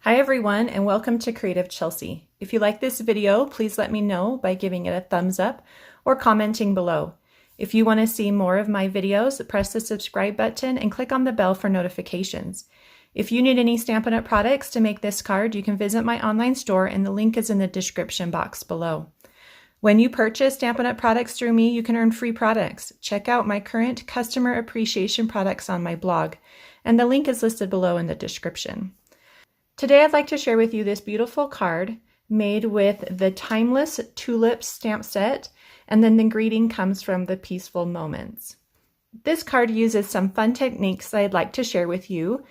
Hi everyone, and welcome to Creative Chelsea. If you like this video, please let me know by giving it a thumbs up or commenting below. If you want to see more of my videos, press the subscribe button and click on the bell for notifications. If you need any Stampin' Up! Products to make this card, you can visit my online store and the link is in the description box below. When you purchase Stampin' Up! Products through me, you can earn free products. Check out my current customer appreciation products on my blog, and the link is listed below in the description. Today I'd like to share with you this beautiful card made with the Timeless Tulips stamp set, and then the greeting comes from the Peaceful Moments. This card uses some fun techniques that I'd like to share with you,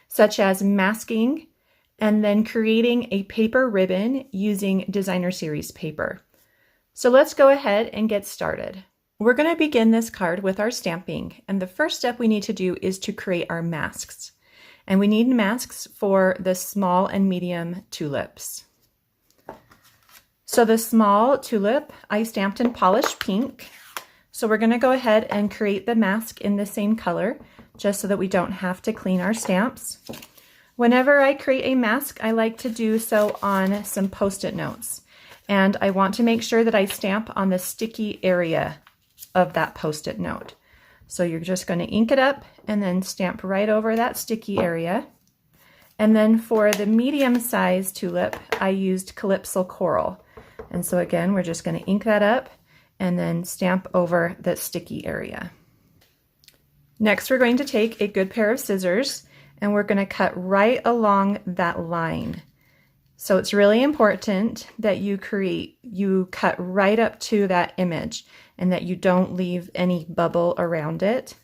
such as masking and then creating a paper ribbon using Designer Series paper. So let's go ahead and get started. We're going to begin this card with our stamping, and the first step we need to do is to create our masks. And we need masks for the small and medium tulips. So the small tulip, I stamped in polished pink. So we're going to go ahead and create the mask in the same color, just so that we don't have to clean our stamps. Whenever I create a mask, I like to do so on some Post-it notes. And I want to make sure that I stamp on the sticky area of that Post-it note. So you're just going to ink it up and then stamp right over that sticky area. And then for the medium-sized tulip, I used Calypso Coral. And so again, we're just going to ink that up and then stamp over that sticky area. Next, we're going to take a good pair of scissors and we're going to cut right along that line. So it's really important that you cut right up to that image and that you don't leave any bubble around it.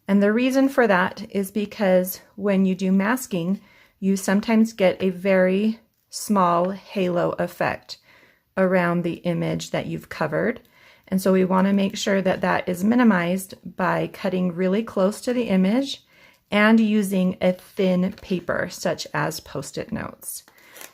And the reason for that is because when you do masking, you sometimes get a very small halo effect around the image that you've covered. And so we want to make sure that that is minimized by cutting really close to the image and using a thin paper such as Post-it notes.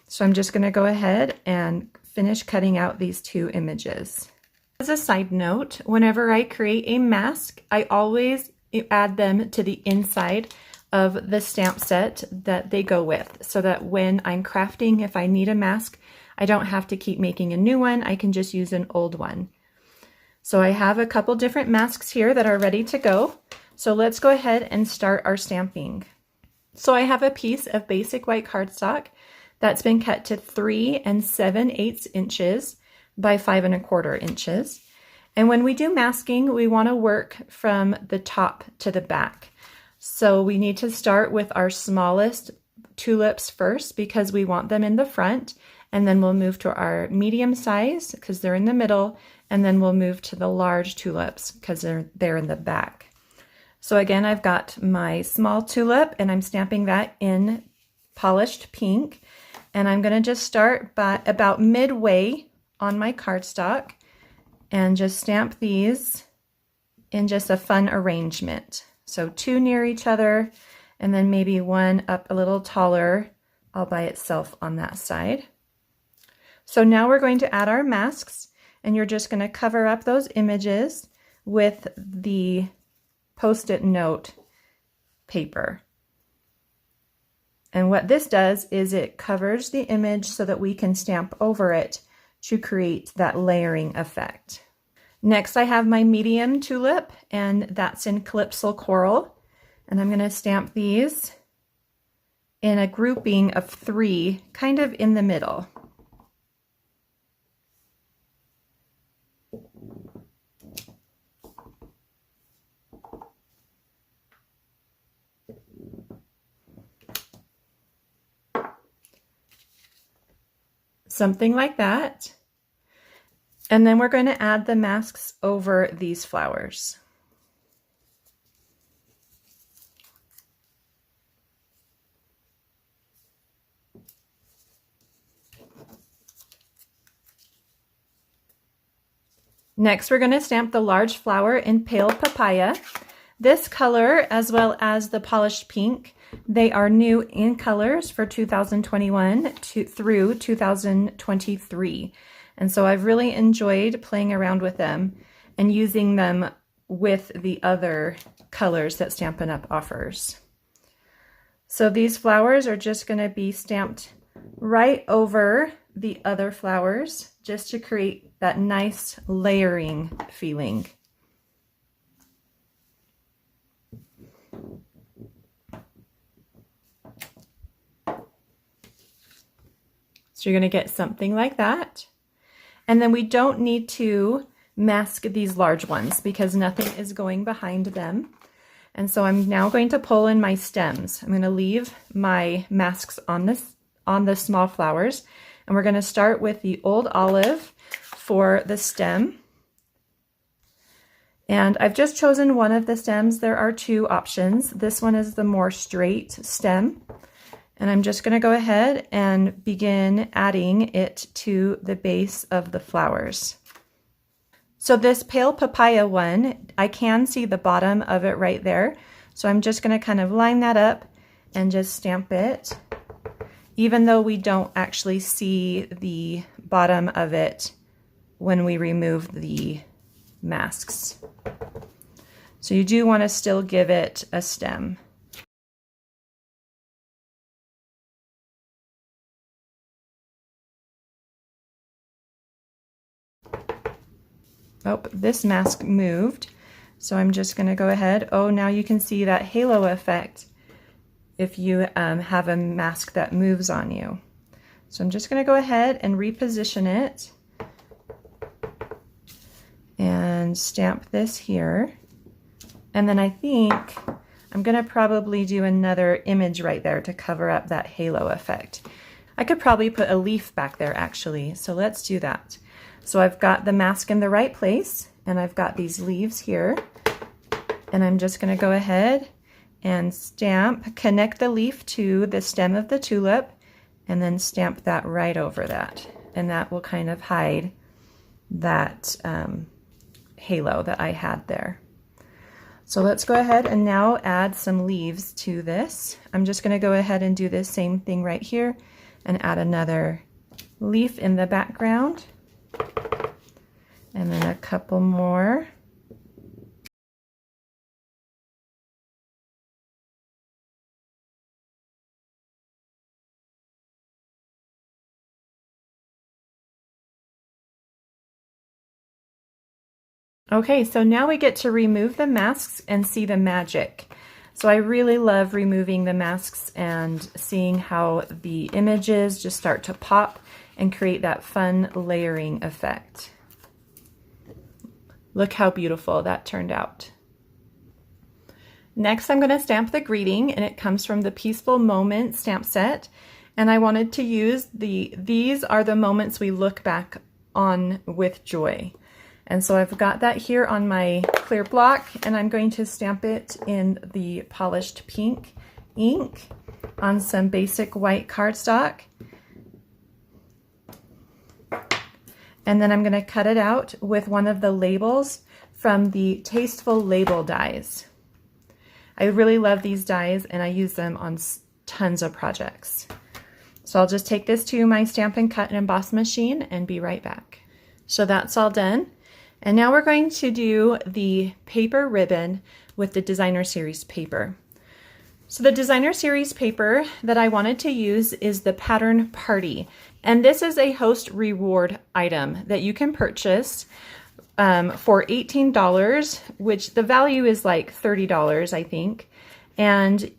So I'm just going to go ahead and finish cutting out these two images. As a side note, whenever I create a mask, I always add them to the inside of the stamp set that they go with, so that when I'm crafting, if I need a mask, I don't have to keep making a new one. I can just use an old one. So I have a couple different masks here that are ready to go. So let's go ahead and start our stamping. So I have a piece of basic white cardstock that's been cut to 3 7/8 inches by 5 1/4 inches. And when we do masking, we want to work from the top to the back. So we need to start with our smallest tulips first because we want them in the front, and then we'll move to our medium size because they're in the middle, and then we'll move to the large tulips because they're in the back. So again, I've got my small tulip and I'm stamping that in polished pink. And I'm going to just start by about midway on my cardstock and just stamp these in just a fun arrangement. So 2 near each other and then maybe one up a little taller all by itself on that side. So now we're going to add our masks, and you're just going to cover up those images with the Post-it note paper. And what this does is it covers the image so that we can stamp over it to create that layering effect. Next, I have my medium tulip, and that's in Calypso Coral. And I'm going to stamp these in a grouping of 3, kind of in the middle. Something like that. And then we're going to add the masks over these flowers. Next, we're going to stamp the large flower in Pale Papaya. This color, as well as the polished pink, they are new in colors for 2021 through 2023. And so I've really enjoyed playing around with them and using them with the other colors that Stampin' Up! Offers. So these flowers are just going to be stamped right over the other flowers just to create that nice layering feeling. So you're going to get something like that. And then we don't need to mask these large ones because nothing is going behind them. And so I'm now going to pull in my stems. I'm going to leave my masks on the small flowers. And we're going to start with the Old Olive for the stem. And I've just chosen one of the stems. There are two options. This one is the more straight stem. And I'm just going to go ahead and begin adding it to the base of the flowers. So this pale papaya one, I can see the bottom of it right there. So I'm just going to kind of line that up and just stamp it, even though we don't actually see the bottom of it when we remove the masks. So you do want to still give it a stem. Oh, this mask moved, so I'm just going to go ahead. Oh, now you can see that halo effect if you have a mask that moves on you. So I'm just going to go ahead and reposition it and stamp this here. And then I think I'm going to probably do another image right there to cover up that halo effect. I could probably put a leaf back there actually, so let's do that. So I've got the mask in the right place, and I've got these leaves here, and I'm just going to go ahead and stamp, connect the leaf to the stem of the tulip, and then stamp that right over that. And that will kind of hide that halo that I had there. So let's go ahead and now add some leaves to this. I'm just going to go ahead and do this same thing right here and add another leaf in the background. And then a couple more. Okay, so now we get to remove the masks and see the magic. So I really love removing the masks and seeing how the images just start to pop and create that fun layering effect. Look how beautiful that turned out. Next, I'm going to stamp the greeting, and it comes from the Peaceful Moment stamp set. And I wanted to use these are the moments we look back on with joy. And so I've got that here on my clear block, and I'm going to stamp it in the polished pink ink on some basic white cardstock. And then I'm going to cut it out with one of the labels from the Tasteful label dies. I really love these dies, and I use them on tons of projects. So I'll just take this to my Stampin' Cut and Emboss machine and be right back. So that's all done. And now we're going to do the paper ribbon with the Designer Series paper. So the Designer Series paper that I wanted to use is the Pattern Party. And this is a host reward item that you can purchase for $18, which the value is like $30, I think. And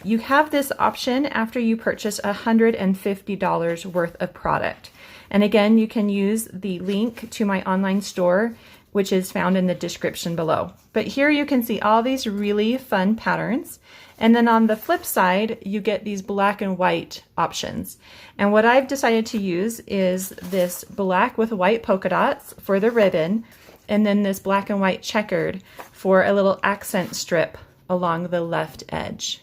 you have this option after you purchase $150 worth of product. And again, you can use the link to my online store, which is found in the description below. But here you can see all these really fun patterns. And then on the flip side, you get these black and white options. And what I've decided to use is this black with white polka dots for the ribbon, and then this black and white checkered for a little accent strip along the left edge.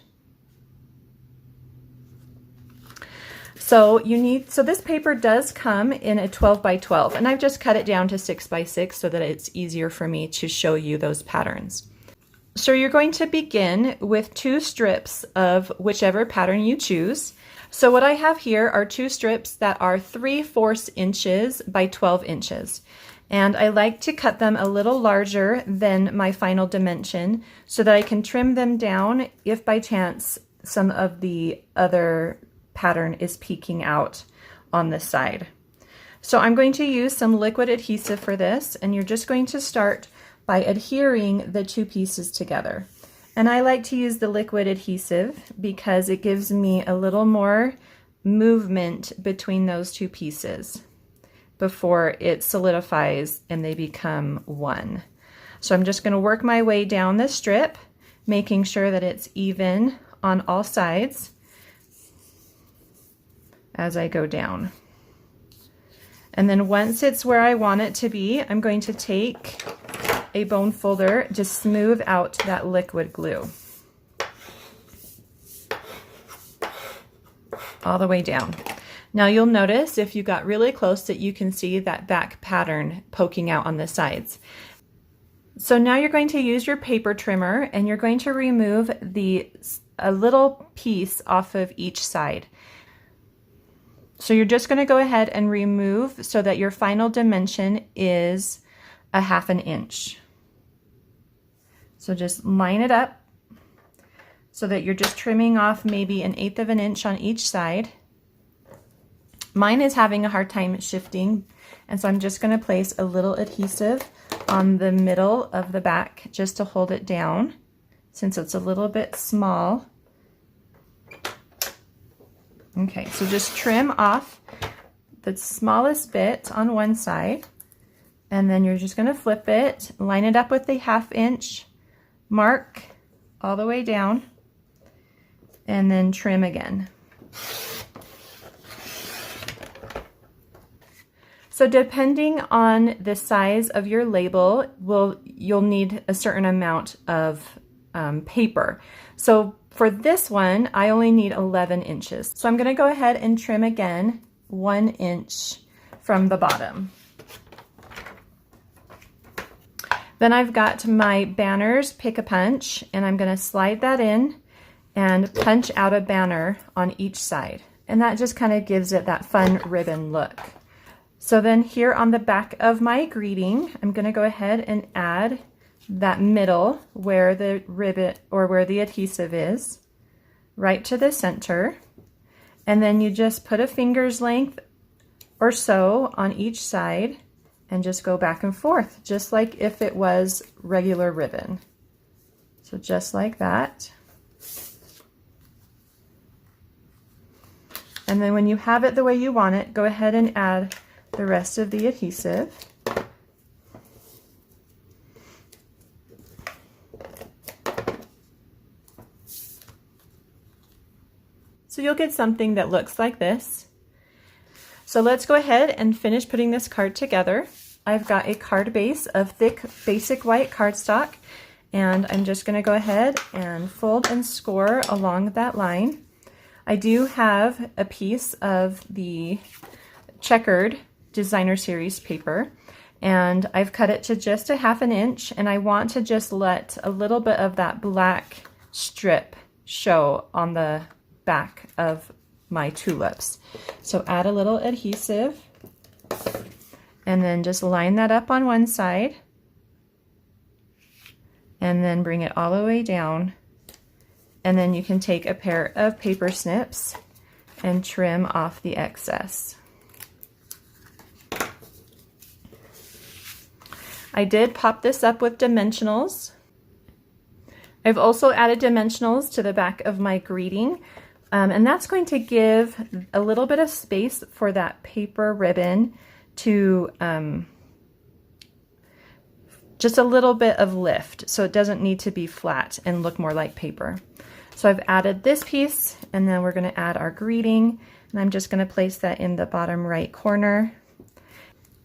So this paper does come in a 12 by 12, and I've just cut it down to 6 by 6 so that it's easier for me to show you those patterns. So you're going to begin with 2 strips of whichever pattern you choose. So what I have here are 2 strips that are 3/4 inches by 12 inches. And I like to cut them a little larger than my final dimension so that I can trim them down if by chance some of the other pattern is peeking out on this side. So I'm going to use some liquid adhesive for this, and you're just going to start by adhering the two pieces together. And I like to use the liquid adhesive because it gives me a little more movement between those two pieces before it solidifies and they become one. So I'm just going to work my way down the strip, making sure that it's even on all sides as I go down. And then once it's where I want it to be, I'm going to take a bone folder to smooth out that liquid glue all the way down. Now you'll notice if you got really close that you can see that back pattern poking out on the sides. So now you're going to use your paper trimmer and you're going to remove a little piece off of each side. So you're just going to go ahead and remove so that your final dimension is 1/2 inch. So just line it up so that you're just trimming off maybe 1/8 inch on each side. Mine is having a hard time shifting, and so I'm just going to place a little adhesive on the middle of the back just to hold it down since it's a little bit small. Okay, so just trim off the smallest bit on one side, and then you're just going to flip it, line it up with the 1/2 inch mark all the way down, and then trim again. So depending on the size of your label, you'll need a certain amount of paper. So for this one, I only need 11 inches. So I'm going to go ahead and trim again 1 inch from the bottom. Then I've got my banner's Pick-a-Punch, and I'm going to slide that in and punch out a banner on each side. And that just kind of gives it that fun ribbon look. So then here on the back of my greeting, I'm going to go ahead and add that middle where the ribbon or where the adhesive is, right to the center. And then you just put a finger's length or so on each side and just go back and forth, just like if it was regular ribbon. So just like that. And then when you have it the way you want it, go ahead and add the rest of the adhesive. So you'll get something that looks like this. So let's go ahead and finish putting this card together. I've got a card base of thick basic white cardstock, and I'm just going to go ahead and fold and score along that line. I do have a piece of the checkered designer series paper, and I've cut it to just 1/2 inch, and I want to just let a little bit of that black strip show on the back of my tulips. So add a little adhesive and then just line that up on one side and then bring it all the way down, and then you can take a pair of paper snips and trim off the excess. I did pop this up with dimensionals. I've also added dimensionals to the back of my greeting, and that's going to give a little bit of space for that paper ribbon to just a little bit of lift, so it doesn't need to be flat and look more like paper. So I've added this piece, and then we're going to add our greeting, and I'm just going to place that in the bottom right corner.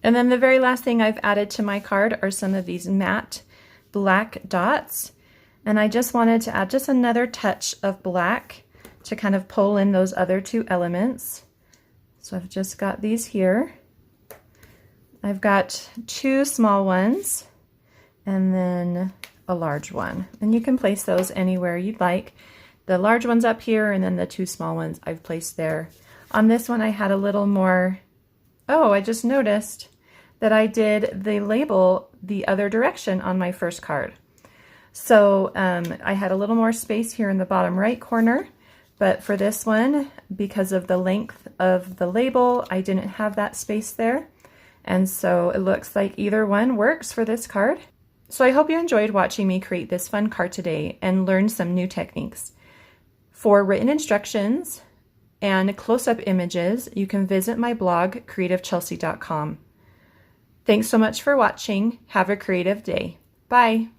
And then the very last thing I've added to my card are some of these matte black dots. And I just wanted to add just another touch of black to kind of pull in those other two elements. So I've just got these here. I've got 2 small ones and then a large one. And you can place those anywhere you'd like. The large one's up here, and then the 2 small ones I've placed there. On this one I had a little more, oh, I just noticed that I did the label the other direction on my first card. So I had a little more space here in the bottom right corner, But for this one, because of the length of the label, I didn't have that space there. And so it looks like either one works for this card. So I hope you enjoyed watching me create this fun card today and learn some new techniques. For written instructions and close-up images, you can visit my blog, creativechelsea.com. Thanks so much for watching. Have a creative day. Bye.